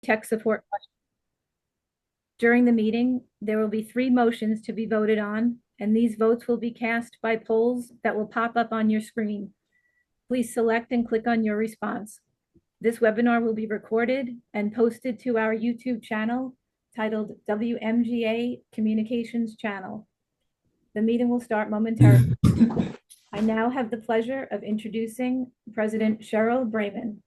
tech support question. During the meeting, there will be 3 motions to be voted on, and these votes will be cast by polls that will pop up on your screen. Please select and click on your response. This webinar will be recorded and posted to our YouTube channel titled WMGA Communications Channel. The meeting will start momentarily. I now have the pleasure of introducing President Cheryl Brayman.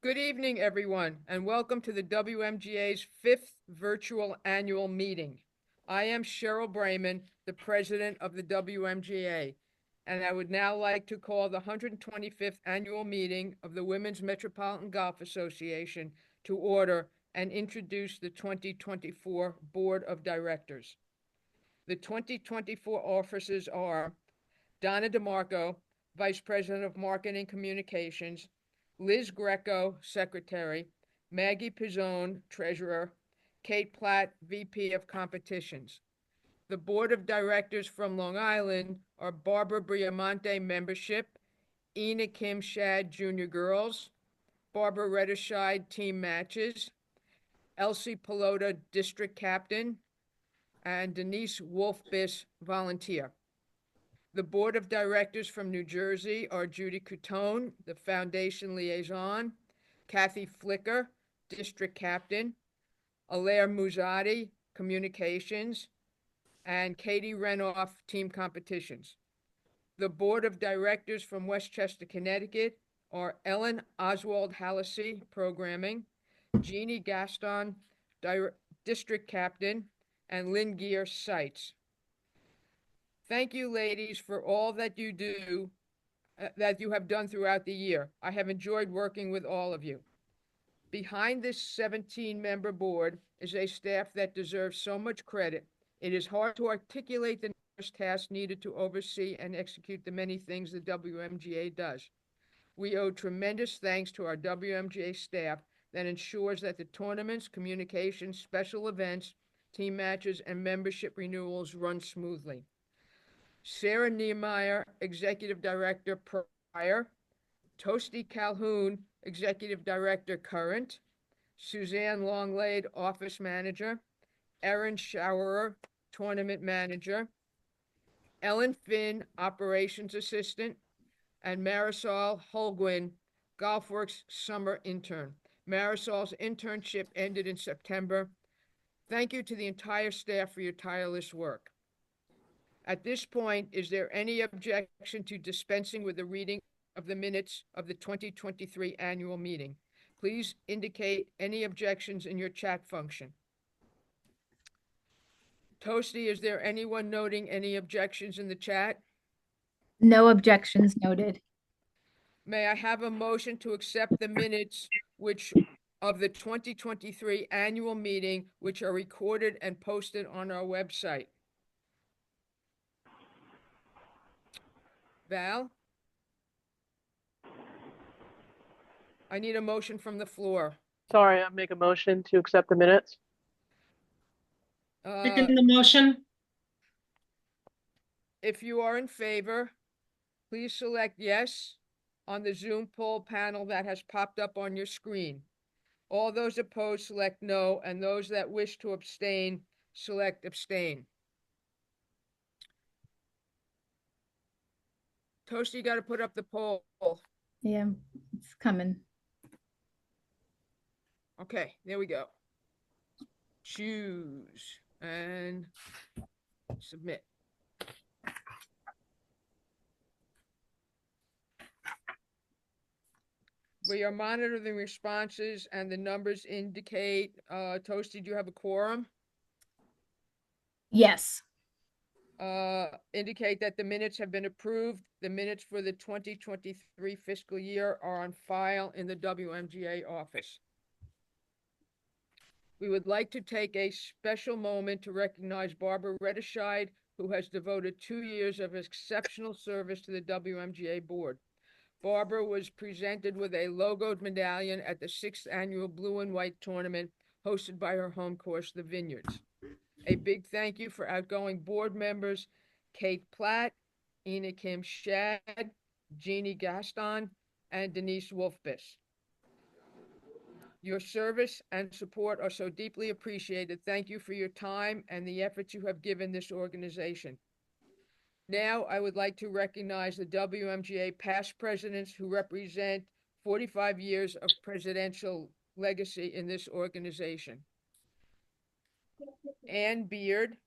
Good evening, everyone, and welcome to the WMGA's 5th virtual annual meeting. I am Cheryl Brayman, the president of the WMGA, and I would now like to call the 125th annual meeting of the Women's Metropolitan Golf Association to order and introduce the 2024 Board of Directors. The 2024 officers are Donna DeMarco, Vice President of Marketing Communications, Liz Greco, Secretary, Maggie Pizzone, Treasurer, Kate Platt, VP of Competitions. The Board of Directors from Long Island are Barbara Briamonte, Membership, Ina Kim Shad, Junior Girls, Barbara Retterscheid, Team Matches, Elsie Pelota, District Captain, and Denise Wolfbiss, Volunteer. The Board of Directors from New Jersey are Judy Coutone, the Foundation Liaison, Kathy Flicker, District Captain, Alaire Muzzati, Communications, and Katie Renoff, Team Competitions. The Board of Directors from Westchester, Connecticut are Ellen Oswald Hallisey, Programming, Jeannie Gaston, District Captain, and Lynn Gear, Sites. Thank you, ladies, for all that you do, that you have done throughout the year. I have enjoyed working with all of you. Behind this 17-member board is a staff that deserves so much credit. It is hard to articulate the numerous tasks needed to oversee and execute the many things the WMGA does. We owe tremendous thanks to our WMGA staff that ensures that the tournaments, communications, special events, team matches, and membership renewals run smoothly. Sarah Niemeyer, Executive Director, prior, Toasty Calhoun, Executive Director, current, Suzanne Longlade, Office Manager, Erin Showerer, Tournament Manager, Ellen Finn, Operations Assistant, and Marisol Holguin, GolfWorks Summer Intern. Marisol's internship ended in September. Thank you to the entire staff for your tireless work. At this point, is there any objection to dispensing with the reading of the minutes of the 2023 annual meeting? Please indicate any objections in your chat function. Toasty, is there anyone noting any objections in the chat? No objections noted. May I have a motion to accept the minutes of the 2023 annual meeting, which are recorded and posted on our website? Val? I need a motion from the floor. Sorry, I make a motion to accept the minutes. Second the motion. If you are in favor, please select yes on the Zoom poll panel that has popped up on your screen. All those opposed select no, and those that wish to abstain select abstain. Toasty, you got to put up the poll. Yeah, it's coming. Okay, there we go. Choose and submit. We are monitoring responses and the numbers indicate, Toasty, do you have a quorum? Yes. Indicate that the minutes have been approved. The minutes for the 2023 fiscal year are on file in the WMGA office. We would like to take a special moment to recognize Barbara Retterscheid, who has devoted 2 years of exceptional service to the WMGA board. Barbara was presented with a logoed medallion at the 6th annual Blue and White tournament hosted by her home course, the Vineyards. A big thank you for outgoing board members Kate Platt, Ina Kim Shad, Jeannie Gaston, and Denise Wolfbiss. Your service and support are so deeply appreciated. Thank you for your time and the efforts you have given this organization. Now, I would like to recognize the WMGA past presidents who represent 45 years of presidential legacy in this organization. Ann Beard,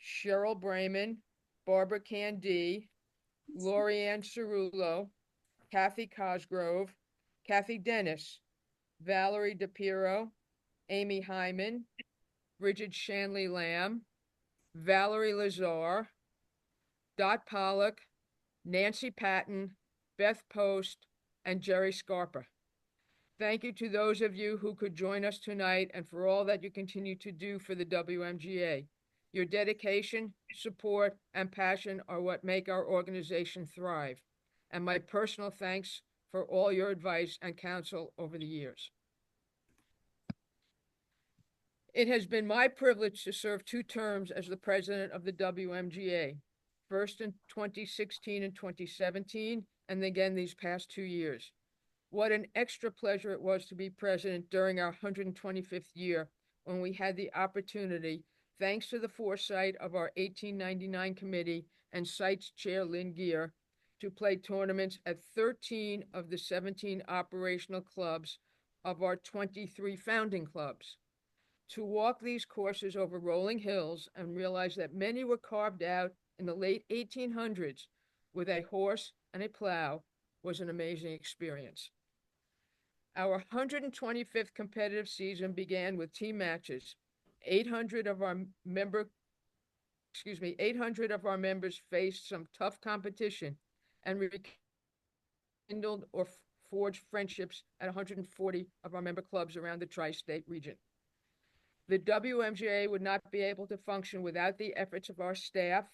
Cheryl Brayman, Barbara Candy, Lorianne Cerullo, Kathy Cosgrove, Kathy Dennis, Valerie DePiro, Amy Hyman, Bridget Shanley Lamb, Valerie Lazar, Dot Pollock, Nancy Patton, Beth Post, and Jerry Scarpa. Thank you to those of you who could join us tonight and for all that you continue to do for the WMGA. Your dedication, support, and passion are what make our organization thrive. And my personal thanks for all your advice and counsel over the years. It has been my privilege to serve 2 terms as the president of the WMGA, first in 2016 and 2017, and again these past 2 years. What an extra pleasure it was to be president during our 125th year when we had the opportunity, thanks to the foresight of our 1899 committee and sites chair Lynn Gear, to play tournaments at 13 of the 17 operational clubs of our 23 founding clubs. To walk these courses over rolling hills and realize that many were carved out in the late 1800s with a horse and a plow was an amazing experience. Our 125th competitive season began with team matches. 800 of our members faced some tough competition and rekindled or forged friendships at 140 of our member clubs around the tri-state region. The WMGA would not be able to function without the efforts of our staff,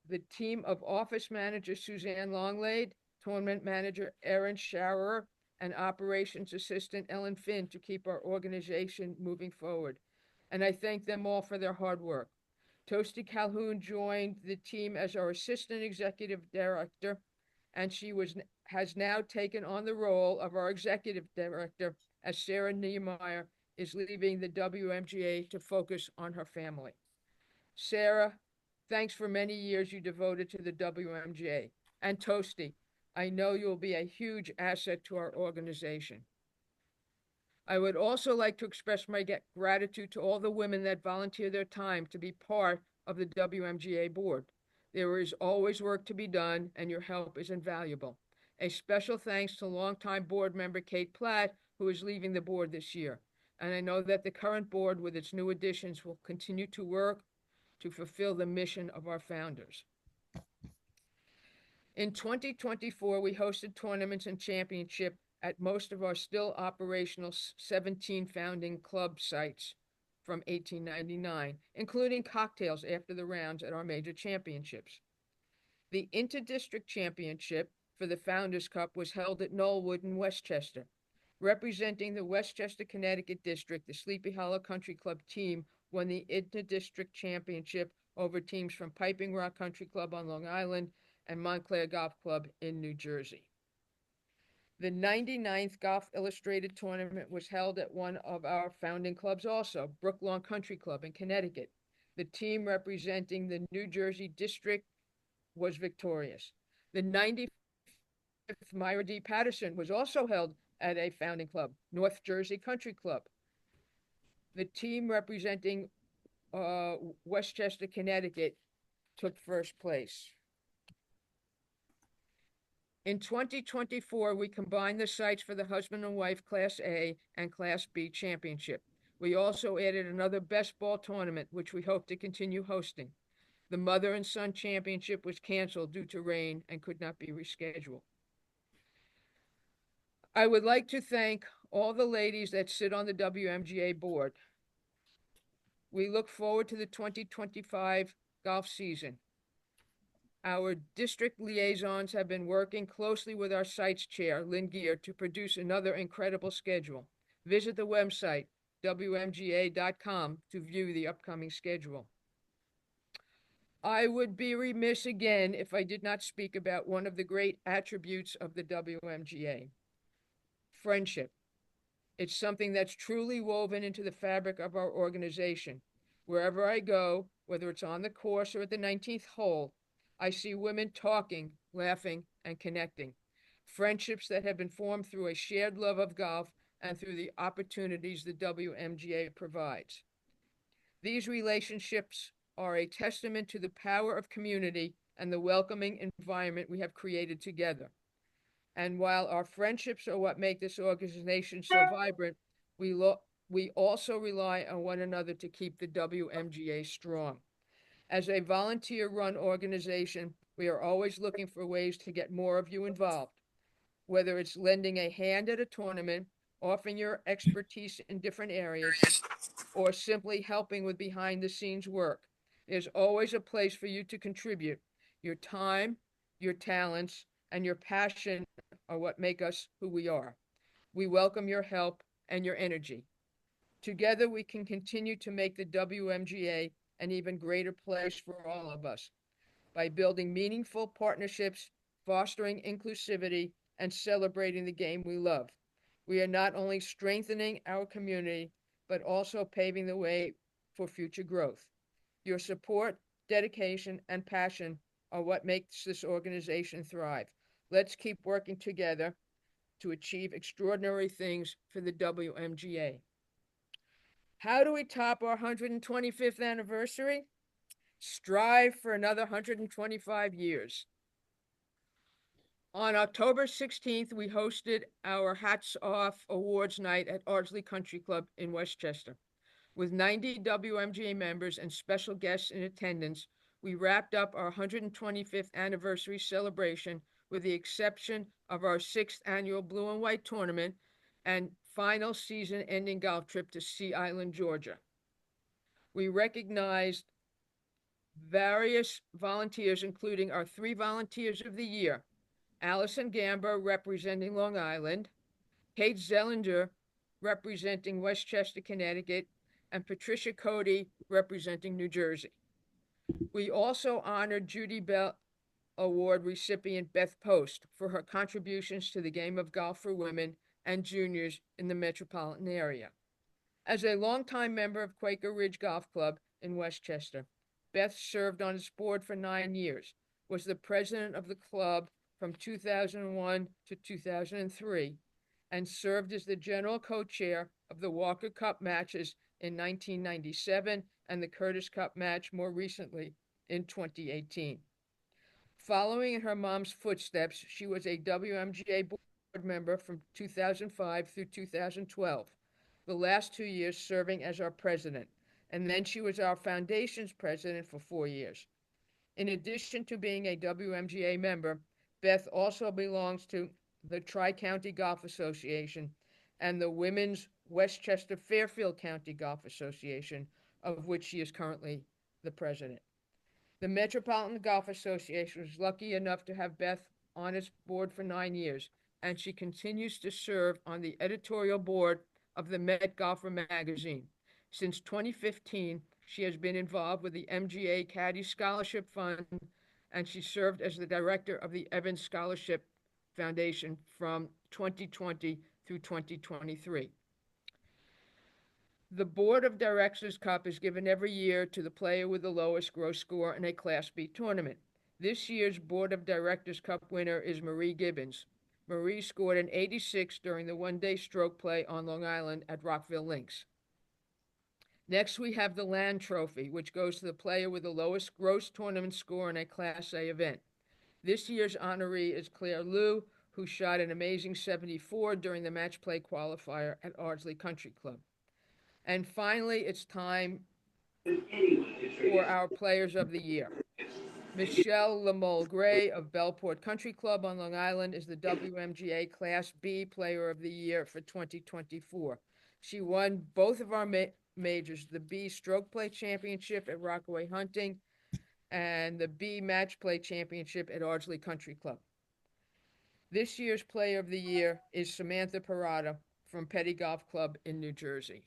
the team of office manager Suzanne Longlade, tournament manager Erin Schauer, and operations assistant Ellen Finn to keep our organization moving forward. And I thank them all for their hard work. Toasty Calhoun joined the team as our assistant executive director, and she has now taken on the role of our executive director as Sarah Niemeyer is leaving the WMGA to focus on her family. Sarah, thanks for many years you devoted to the WMGA. And Toasty, I know you'll be a huge asset to our organization. I would also like to express my gratitude to all the women that volunteer their time to be part of the WMGA board. There is always work to be done, and your help is invaluable. A special thanks to longtime board member Kate Platt, who is leaving the board this year. And I know that the current board, with its new additions, will continue to work to fulfill the mission of our founders. In 2024, we hosted tournaments and championship at most of our still operational 17 founding club sites from 1899, including cocktails after the rounds at our major championships. The Inter-District Championship for the Founders Cup was held at Knollwood in Westchester. Representing the Westchester, Connecticut district, the Sleepy Hollow Country Club team won the Inter-District Championship over teams from Piping Rock Country Club on Long Island and Montclair Golf Club in New Jersey. The 99th Golf Illustrated Tournament was held at one of our founding clubs also, Brooklawn Country Club in Connecticut. The team representing the New Jersey district was victorious. The 95th Myra D. Patterson was also held at a founding club, North Jersey Country Club. The team representing Westchester, Connecticut took first place. In 2024, we combined the sites for the husband and wife Class A and Class B championship. We also added another best ball tournament, which we hope to continue hosting. The mother and son championship was canceled due to rain and could not be rescheduled. I would like to thank all the ladies that sit on the WMGA board. We look forward to the 2025 golf season. Our district liaisons have been working closely with our sites chair, Lynn Gear, to produce another incredible schedule. Visit the website, WMGA.com, to view the upcoming schedule. I would be remiss again if I did not speak about one of the great attributes of the WMGA, friendship. It's something that's truly woven into the fabric of our organization. Wherever I go, whether it's on the course or at the 19th hole, I see women talking, laughing, and connecting. Friendships that have been formed through a shared love of golf and through the opportunities the WMGA provides. These relationships are a testament to the power of community and the welcoming environment we have created together. And while our friendships are what make this organization so vibrant, we also rely on one another to keep the WMGA strong. As a volunteer-run organization, we are always looking for ways to get more of you involved, whether it's lending a hand at a tournament, offering your expertise in different areas, or simply helping with behind-the-scenes work. There's always a place for you to contribute. Your time, your talents, and your passion are what make us who we are. We welcome your help and your energy. Together, we can continue to make the WMGA an even greater place for all of us by building meaningful partnerships, fostering inclusivity, and celebrating the game we love. We are not only strengthening our community, but also paving the way for future growth. Your support, dedication, and passion are what makes this organization thrive. Let's keep working together to achieve extraordinary things for the WMGA. How do we top our 125th anniversary? Strive for another 125 years. On October 16th, we hosted our Hats Off Awards Night at Ardsley Country Club in Westchester. With 90 WMGA members and special guests in attendance, we wrapped up our 125th anniversary celebration with the exception of our 6th annual Blue and White tournament and final season-ending golf trip to Sea Island, Georgia. We recognized various volunteers, including our 3 volunteers of the year, Allison Gamba representing Long Island, Kate Zellinger representing Westchester, Connecticut, and Patricia Cody representing New Jersey. We also honored Judy Bell Award recipient Beth Post for her contributions to the game of golf for women and juniors in the metropolitan area. As a longtime member of Quaker Ridge Golf Club in Westchester, Beth served on its board for 9 years, was the president of the club from 2001 to 2003, and served as the general co-chair of the Walker Cup matches in 1997 and the Curtis Cup match more recently in 2018. Following in her mom's footsteps, she was a WMGA board member from 2005 through 2012, the last 2 years serving as our president, and then she was our foundation's president for 4 years. In addition to being a WMGA member, Beth also belongs to the Tri-County Golf Association and the Women's Westchester Fairfield County Golf Association, of which she is currently the president. The Metropolitan Golf Association was lucky enough to have Beth on its board for 9 years, and she continues to serve on the editorial board of the Met Golfer magazine. Since 2015, she has been involved with the MGA Caddy Scholarship Fund, and she served as the director of the Evans Scholarship Foundation from 2020 through 2023. The Board of Directors Cup is given every year to the player with the lowest gross score in a Class B tournament. This year's Board of Directors Cup winner is Marie Gibbons. Marie scored an 86 during the one-day stroke play on Long Island at Rockville Links. Next, we have the Land Trophy, which goes to the player with the lowest gross tournament score in a Class A event. This year's honoree is Claire Liu, who shot an amazing 74 during the match play qualifier at Ardsley Country Club. And finally, it's time for our Players of the Year. Michelle Lamole Gray of Bellport Country Club on Long Island is the WMGA Class B Player of the Year for 2024. She won both of our majors, the B Stroke Play Championship at Rockaway Hunting and the B Match Play Championship at Ardsley Country Club. This year's Player of the Year is Samantha Parada from Petty Golf Club in New Jersey.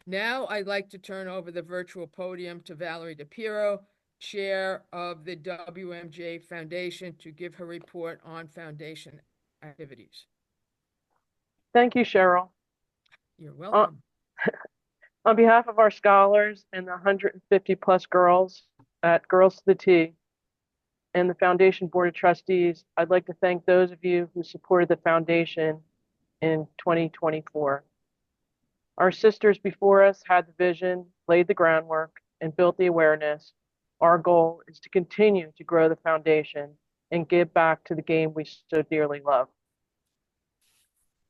Now I'd like to turn over the virtual podium to Valerie DePiero, Chair of the WMGA Foundation, to give her report on Foundation activities. Thank you, Cheryl. You're On, welcome. on behalf of our scholars and the 150 plus girls at Girls to the T and the Foundation Board of Trustees, I'd like to thank those of you who supported the foundation in 2024. Our sisters before us had the vision, laid the groundwork, and built the awareness. Our goal is to continue to grow the foundation and give back to the game we so dearly love.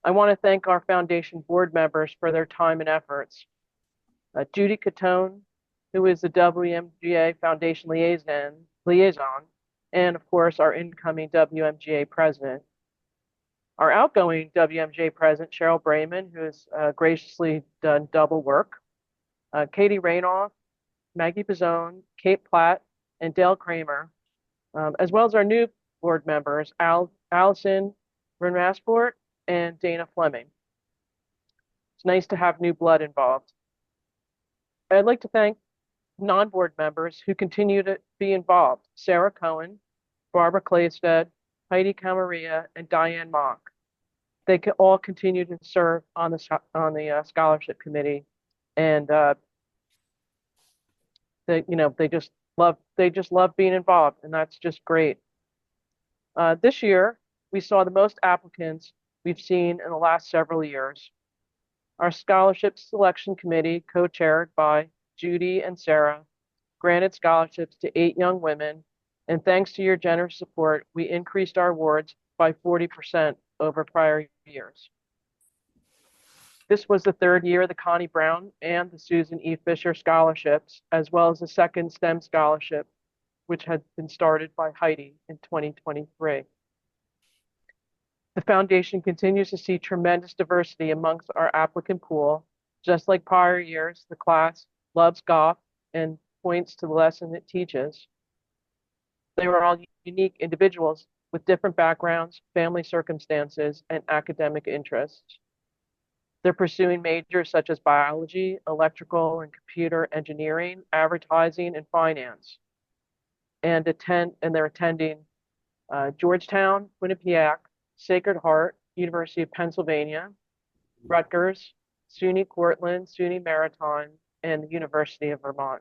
I want to thank our foundation board members for their time and efforts. Judy Catone, who is the WMGA Foundation liaison, and of course our incoming WMGA president. Our outgoing WMGA president, Cheryl Brayman, who has graciously done double work. Katie Raynoff, Maggie Pizzone, Kate Platt, and Dale Kramer, as well as our new board members, Allison Renrasport and Dana Fleming. It's nice to have new blood involved. I'd like to thank non-board members who continue to be involved: Sarah Cohen, Barbara Claysted, Heidi Camaria, and Diane Mock. They can all continue to serve on the scholarship committee, and they just love being involved, and that's just great. This year, we saw the most applicants we've seen in the last several years. Our scholarship selection committee, co-chaired by Judy and Sarah, granted scholarships to 8 young women, and thanks to your generous support, we increased our awards by 40% over prior years. This was the 3rd year of the Connie Brown and the Susan E. Fisher scholarships, as well as the second STEM scholarship, which had been started by Heidi in 2023. The foundation continues to see tremendous diversity amongst our applicant pool. Just like prior years, the class loves golf and points to the lesson it teaches. They were all unique individuals with different backgrounds, family circumstances, and academic interests. They're pursuing majors such as biology, electrical and computer engineering, advertising, and finance. And they're attending Georgetown, Quinnipiac, Sacred Heart, University of Pennsylvania, Rutgers, SUNY Cortland, SUNY Maritime, and the University of Vermont.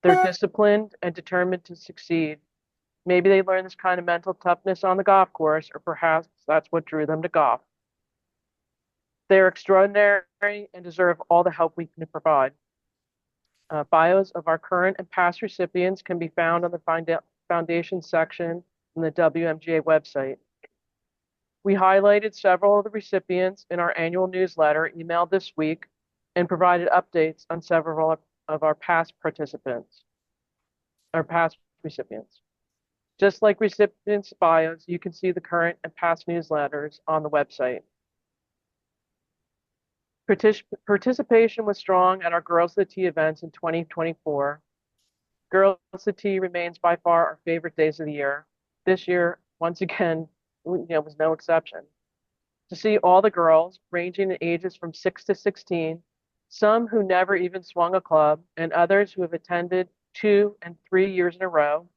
They're disciplined and determined to succeed. Maybe they learned this kind of mental toughness on the golf course, or perhaps that's what drew them to golf. They're extraordinary and deserve all the help we can provide. Bios of our current and past recipients can be found on the foundation section in the WMGA website. We highlighted several of the recipients in our annual newsletter emailed this week and provided updates on several of our past recipients. Just like recipients' bios, you can see the current and past newsletters on the website. Participation was strong at our Girls to the T events in 2024. Girls to the T remains by far our favorite days of the year. This year, once again, was no exception. To see all the girls, ranging in ages from 6 to 16, some who never even swung a club, and others who have attended 2 and 3 years in a row.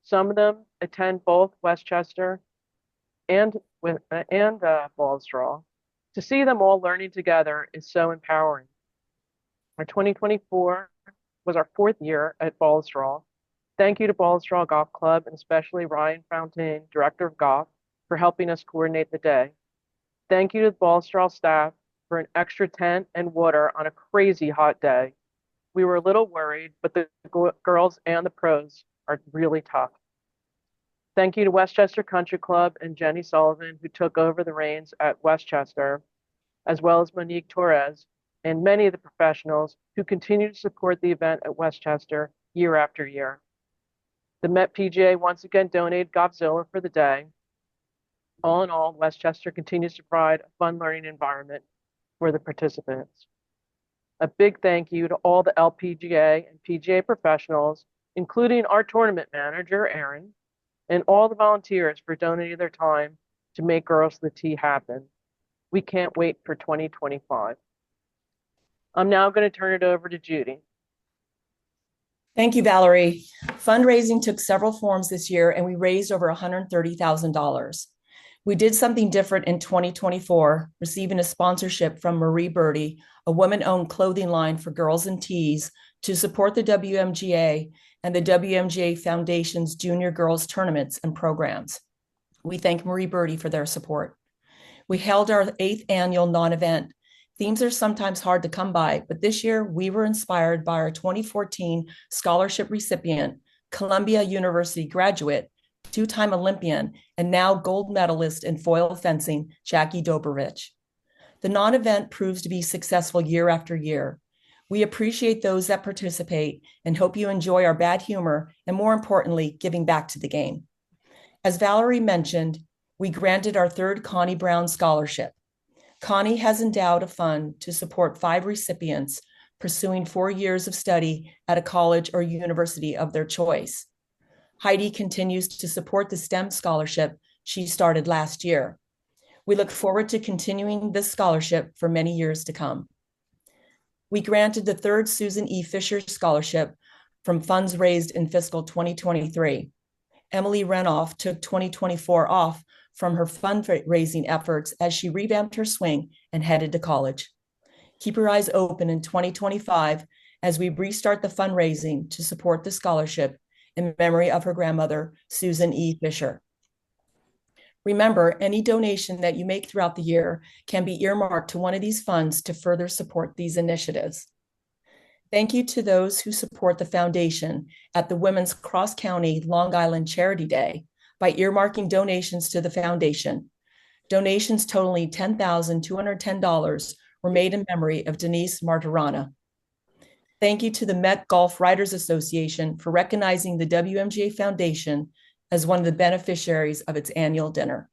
Some of them attend both Westchester and Ballstraw. To see them all learning together is so empowering. Our 2024 was our 4th year at Ballstraw. Thank you to Ballstraw Golf Club, and especially Ryan Fontaine, Director of Golf, for helping us coordinate the day. Thank you to the Ballstraw staff for an extra tent and water on a crazy hot day. We were a little worried, but the girls and the pros are really tough. Thank you to Westchester Country Club and Jenny Sullivan, who took over the reins at Westchester, as well as Monique Torres and many of the professionals who continue to support the event at Westchester year after year. The Met PGA once again donated Golfzilla for the day. All in all, Westchester continues to provide a fun learning environment for the participants. A big thank you to all the LPGA and PGA professionals, including our tournament manager, Aaron, and all the volunteers for donating their time to make Girls to the T happen. We can't wait for 2025. I'm now going to turn it over to Judy. Thank you, Valerie. Fundraising took several forms this year, and we raised over $130,000. We did something different in 2024, receiving a sponsorship from Marie Birdie, a woman-owned clothing line for girls and tees, to support the WMGA and the WMGA Foundation's junior girls tournaments and programs. We thank Marie Birdie for their support. We held our 8th annual non-event. Themes are sometimes hard to come by, but this year we were inspired by our 2014 scholarship recipient, Columbia University graduate, two-time Olympian, and now gold medalist in foil fencing, Jackie Dobrovich. The non-event proves to be successful year after year. We appreciate those that participate and hope you enjoy our bad humor and, more importantly, giving back to the game. As Valerie mentioned, we granted our 3rd Connie Brown Scholarship. Connie has endowed a fund to support 5 recipients pursuing 4 years of study at a college or university of their choice. Heidi continues to support the STEM scholarship she started last year. We look forward to continuing this scholarship for many years to come. We granted the 3rd Susan E. Fisher Scholarship from funds raised in fiscal 2023. Emily Renoff took 2024 off from her fundraising efforts as she revamped her swing and headed to college. Keep your eyes open in 2025 as we restart the fundraising to support the scholarship in memory of her grandmother, Susan E. Fisher. Remember, any donation that you make throughout the year can be earmarked to one of these funds to further support these initiatives. Thank you to those who support the foundation at the Women's Cross County Long Island Charity Day by earmarking donations to the foundation. Donations totaling $10,210 were made in memory of Denise Martirana. Thank you to the Met Golf Writers Association for recognizing the WMGA Foundation as one of the beneficiaries of its annual dinner.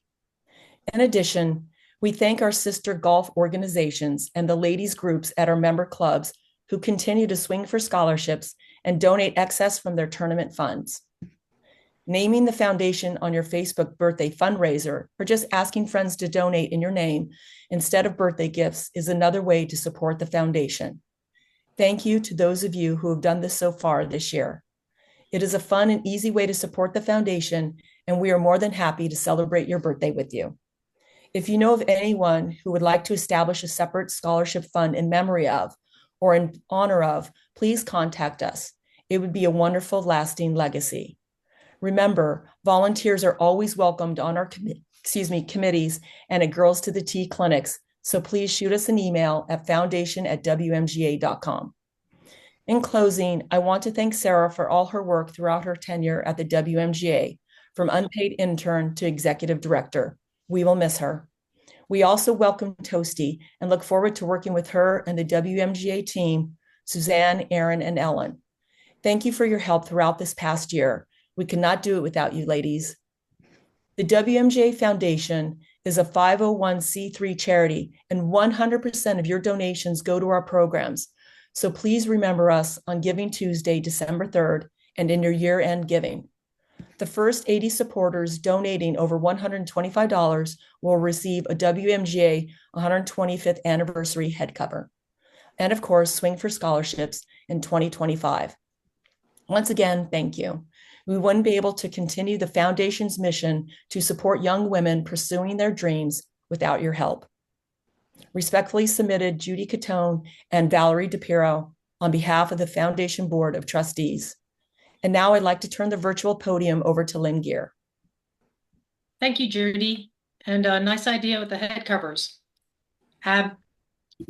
In addition, we thank our sister golf organizations and the ladies groups at our member clubs who continue to swing for scholarships and donate excess from their tournament funds. Naming the foundation on your Facebook birthday fundraiser or just asking friends to donate in your name instead of birthday gifts is another way to support the foundation. Thank you to those of you who have done this so far this year. It is a fun and easy way to support the foundation, and we are more than happy to celebrate your birthday with you. If you know of anyone who would like to establish a separate scholarship fund in memory of or in honor of, please contact us. It would be a wonderful, lasting legacy. Remember, volunteers are always welcomed on our committees and at Girls to the T clinics, so please shoot us an email at foundation@wmga.com. In closing, I want to thank Sarah for all her work throughout her tenure at the WMGA, from unpaid intern to executive director. We will miss her. We also welcome Toasty and look forward to working with her and the WMGA team, Suzanne, Aaron, and Ellen. Thank you for your help throughout this past year. We could not do it without you, ladies. The WMGA Foundation is a 501c3 charity, and 100% of your donations go to our programs. So please remember us on Giving Tuesday, December 3rd, and in your year-end giving. The first 80 supporters donating over $125 will receive a WMGA 125th anniversary head cover. And of course, swing for scholarships in 2025. Once again, thank you. We wouldn't be able to continue the foundation's mission to support young women pursuing their dreams without your help. Respectfully submitted, Judy Catone and Valerie DePiro on behalf of the Foundation Board of Trustees. And now I'd like to turn the virtual podium over to Lynn Gear. Thank you, Judy. And a nice idea with the head covers.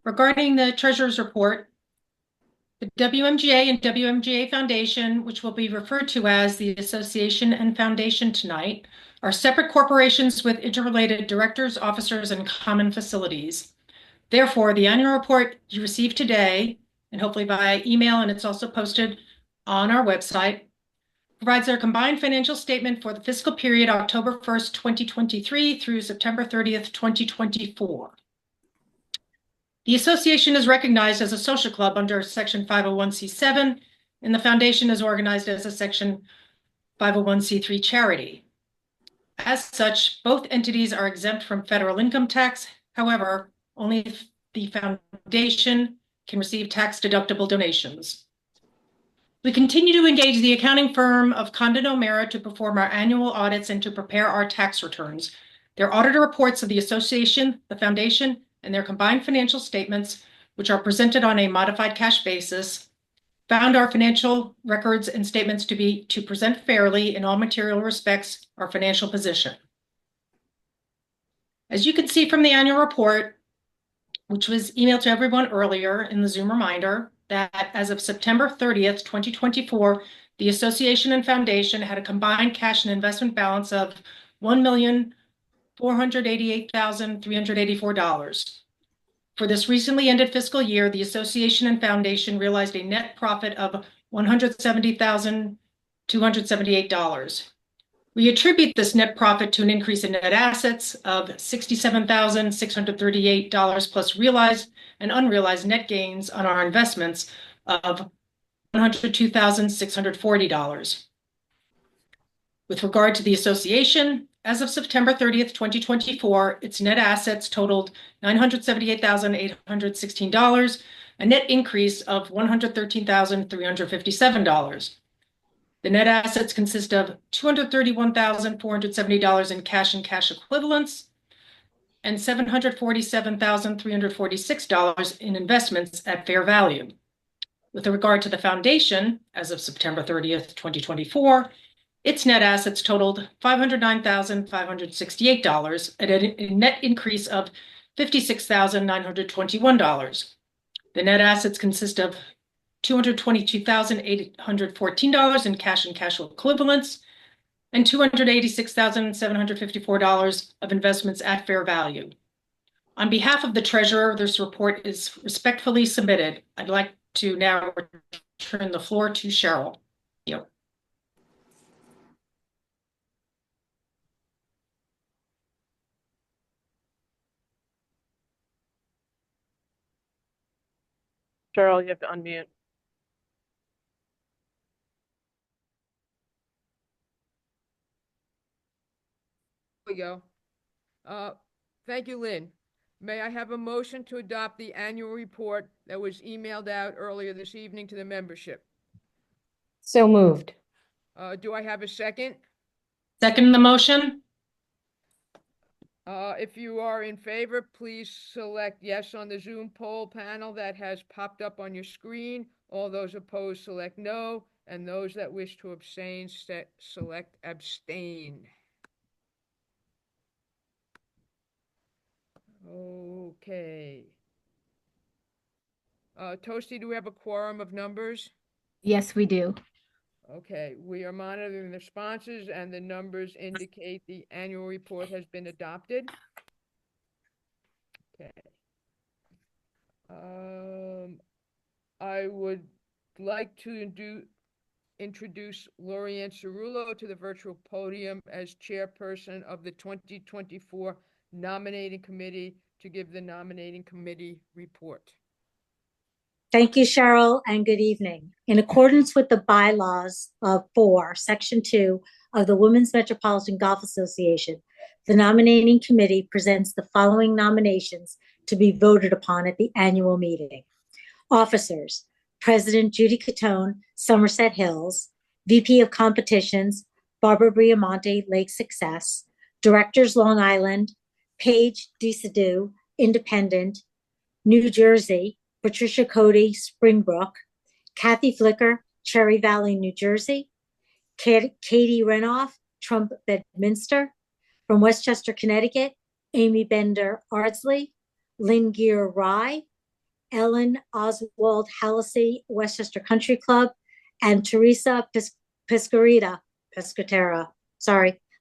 Regarding the treasurer's report, the WMGA and WMGA Foundation, which will be referred to as the Association and Foundation tonight, are separate corporations with interrelated directors, officers, and common facilities. Therefore, the annual report you receive today, and hopefully via email, and it's also posted on our website, provides their combined financial statement for the fiscal period October 1st, 2023 through September 30th, 2024. The association is recognized as a social club under Section 501c7, and the foundation is organized as a Section 501c3 charity. As such, both entities are exempt from federal income tax. However, only the foundation can receive tax-deductible donations. We continue to engage the accounting firm of Condon O'Mara to perform our annual audits and to prepare our tax returns. Their auditor reports of the association, the foundation, and their combined financial statements, which are presented on a modified cash basis, found our financial records and statements to present fairly in all material respects our financial position. As you can see from the annual report, which was emailed to everyone earlier in the Zoom reminder, that as of September 30th, 2024, the association and foundation had a combined cash and investment balance of $1,488,384. For this recently ended fiscal year, the association and foundation realized a net profit of $170,278. We attribute this net profit to an increase in net assets of $67,638 plus realized and unrealized net gains on our investments of $102,640. With regard to the association, as of September 30th, 2024, its net assets totaled $978,816, a net increase of $113,357. The net assets consist of $231,470 in cash and cash equivalents and $747,346 in investments at fair value. With regard to the foundation, as of September 30th, 2024, its net assets totaled $509,568, a net increase of $56,921. The net assets consist of $222,814 in cash and cash equivalents and $286,754 of investments at fair value. On behalf of the treasurer, this report is respectfully submitted. I'd like to now return the floor to Cheryl. Yep. Cheryl, you have to unmute. We go. Thank you, Lynn. May I have a motion to adopt the annual report that was emailed out earlier this evening to the membership? So moved. Do I have a second? Second the motion? If you are in favor, please select yes on the Zoom poll panel that has popped up on your screen. All those opposed select no, and those that wish to abstain select abstain. Okay. Toasty, do we have a quorum of numbers? Yes, we do. Okay, we are monitoring the responses and the numbers indicate the annual report has been adopted. Okay. I would like to introduce Lorianne Cerullo to the virtual podium as chairperson of the 2024 nominating committee to give the nominating committee report. Thank you, Cheryl, and good evening. In accordance with the bylaws of 4, Section 2 of the Women's Metropolitan Golf Association, the nominating committee presents the following nominations to be voted upon at the annual meeting. Officers: President Judy Catone, Somerset Hills; VP of Competitions, Barbara Briamonte, Lake Success; Directors, Long Island; Paige DeSadu, Independent, New Jersey; Patricia Cody, Springbrook; Kathy Flicker, Cherry Valley, New Jersey; Katie Renoff, Trump Bedminster; from Westchester, Connecticut, Amy Bender Ardsley; Lynn Gear Rye; Ellen Oswald Hallisey, Westchester Country Club; and Teresa Pescatera,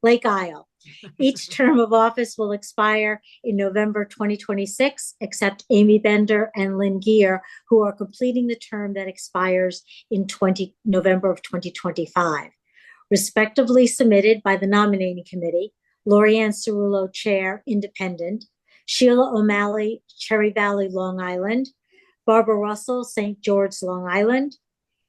Lake Isle. Each term of office will expire in November 2026, except Amy Bender and Lynn Gear, who are completing the term that expires in November of 2025. Respectively submitted by the nominating committee: Lorianne Cerullo, Chair, Independent; Sheila O'Malley, Cherry Valley, Long Island; Barbara Russell, St. George, Long Island;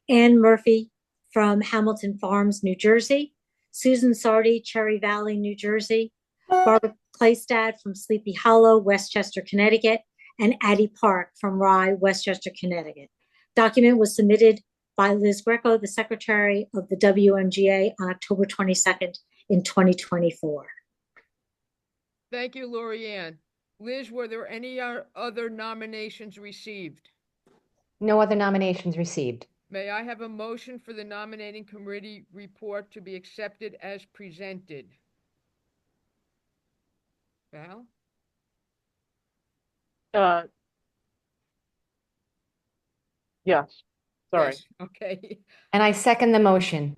Ann Murphy from Hamilton Farms, New Jersey; Susan Sardi, Cherry Valley, New Jersey; Barbara Claystad from Sleepy Hollow, Westchester, Connecticut; and Addie Park from Rye, Westchester, Connecticut. Document was submitted by Liz Greco, the Secretary of the WMGA, on October 22nd in 2024. Thank you, Lorianne. Liz, were there any other nominations received? No other nominations received. May I have a motion for the nominating committee report to be accepted as presented? Val? Yes, sorry. Yes, okay. And I second the motion.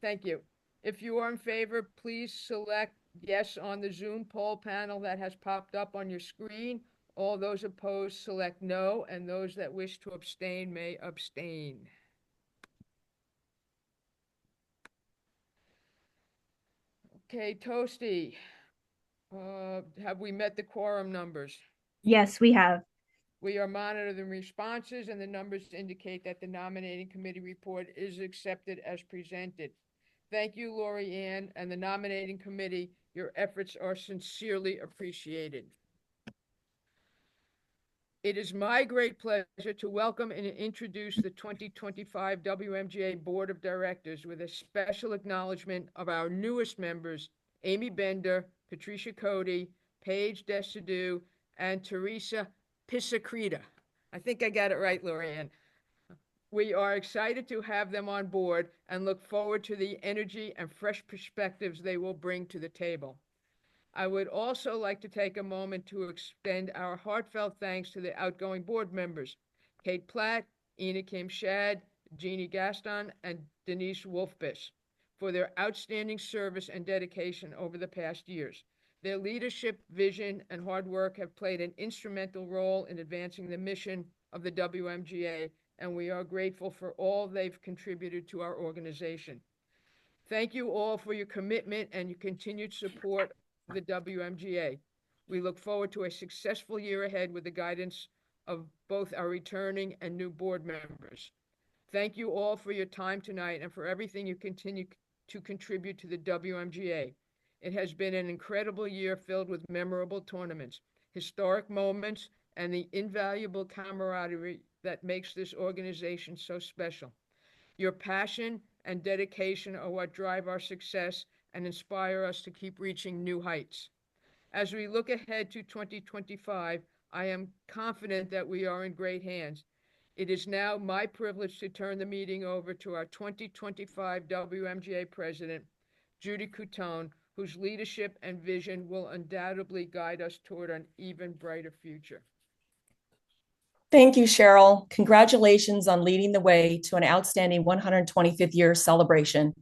Thank you. If you are in favor, please select yes on the Zoom poll panel that has popped up on your screen. All those opposed select no, and those that wish to abstain may abstain. Okay, Toasty, have we met the quorum numbers? Yes, we have. We are monitoring responses, and the numbers indicate that the nominating committee report is accepted as presented. Thank you, Lori Ann, and the nominating committee. Your efforts are sincerely appreciated. It is my great pleasure to welcome and introduce the 2025 WMGA Board of Directors with a special acknowledgement of our newest members, Amy Bender, Patricia Cody, Paige Desidue, and Teresa Pisacreta. I think I got it right, Lorianne. We are excited to have them on board and look forward to the energy and fresh perspectives they will bring to the table. I would also like to take a moment to extend our heartfelt thanks to the outgoing board members, Kate Platt, Ina Kim Shad, Jeannie Gaston, and Denise Wolfbish, for their outstanding service and dedication over the past years. Their leadership, vision, and hard work have played an instrumental role in advancing the mission of the WMGA, and we are grateful for all they've contributed to our organization. Thank you all for your commitment and your continued support of the WMGA. We look forward to a successful year ahead with the guidance of both our returning and new board members. Thank you all for your time tonight and for everything you continue to contribute to the WMGA. It has been an incredible year filled with memorable tournaments, historic moments, and the invaluable camaraderie that makes this organization so special. Your passion and dedication are what drive our success and inspire us to keep reaching new heights. As we look ahead to 2025, I am confident that we are in great hands. It is now my privilege to turn the meeting over to our 2025 WMGA President, Judy Coutone, whose leadership and vision will undoubtedly guide us toward an even brighter future. Thank you, Cheryl. Congratulations on leading the way to an outstanding 125th year celebration.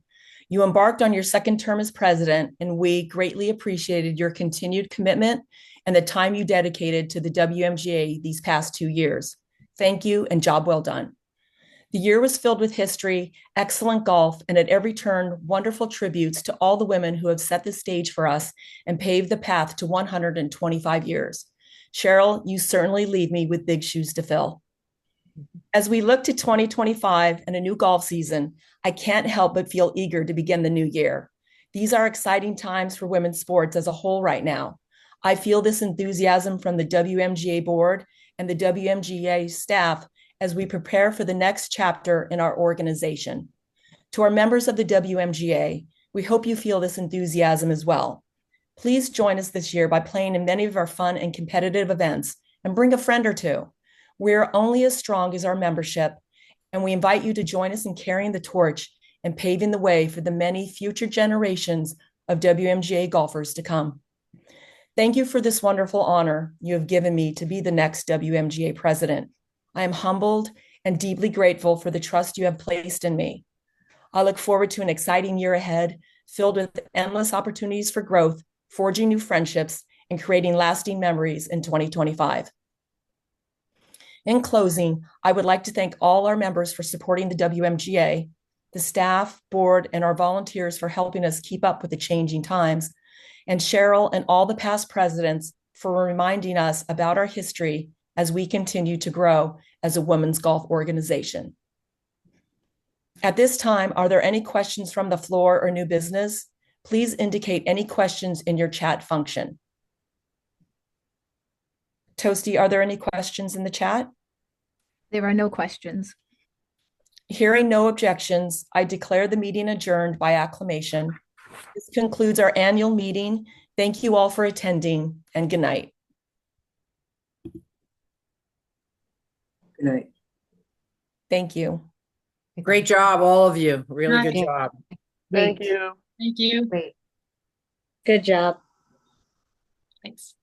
You embarked on your second term as president, and we greatly appreciated your continued commitment and the time you dedicated to the WMGA these past 2 years. Thank you, and job well done. The year was filled with history, excellent golf, and at every turn, wonderful tributes to all the women who have set the stage for us and paved the path to 125 years. Cheryl, you certainly leave me with big shoes to fill. As we look to 2025 and a new golf season, I can't help but feel eager to begin the new year. These are exciting times for women's sports as a whole right now. I feel this enthusiasm from the WMGA board and the WMGA staff as we prepare for the next chapter in our organization. To our members of the WMGA, we hope you feel this enthusiasm as well. Please join us this year by playing in many of our fun and competitive events and bring a friend or two. We're only as strong as our membership, and we invite you to join us in carrying the torch and paving the way for the many future generations of WMGA golfers to come. Thank you for this wonderful honor you have given me to be the next WMGA president. I am humbled and deeply grateful for the trust you have placed in me. I look forward to an exciting year ahead, filled with endless opportunities for growth, forging new friendships, and creating lasting memories in 2025. In closing, I would like to thank all our members for supporting the WMGA, the staff, board, and our volunteers for helping us keep up with the changing times, and Cheryl and all the past presidents for reminding us about our history as we continue to grow as a women's golf organization. At this time, are there any questions from the floor or new business? Please indicate any questions in your chat function. Toasty, are there any questions in the chat? There are no questions. Hearing no objections, I declare the meeting adjourned by acclamation. This concludes our annual meeting. Thank you all for attending, and good night. Good night. Thank you. Great job, all of you. Really good Night. job. Thank Great. you. Thank you. Great. Good job. Thanks.